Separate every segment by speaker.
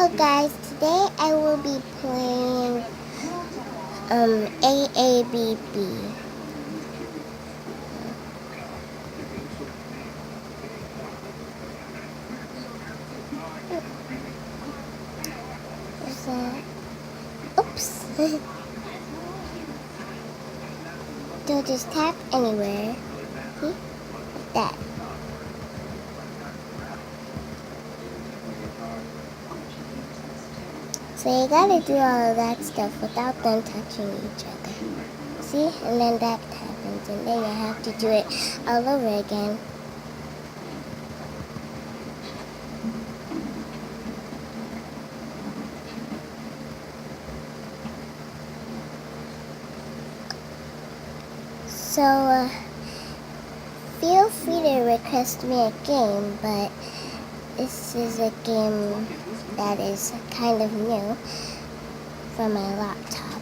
Speaker 1: Hello guys, today I will be playing AABB. What's that? Oops. Don't just tap anywhere. See? Like that. So you gotta do all of that stuff without them touching each other. See? And then that happens, and then you have to do it all over again. So, feel free to request me a game, but this is a game that is kind of new for my laptop.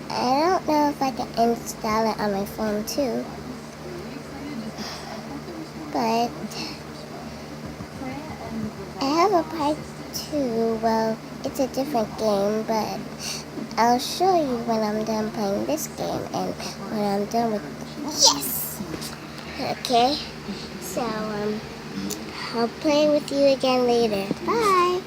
Speaker 1: I don't know if I can install it on my phone too, but I have a part 2. Well, it's a different game, but I'll show you when I'm done playing this game and when I'm done with yes! Okay, so I'll play with you again later. Bye!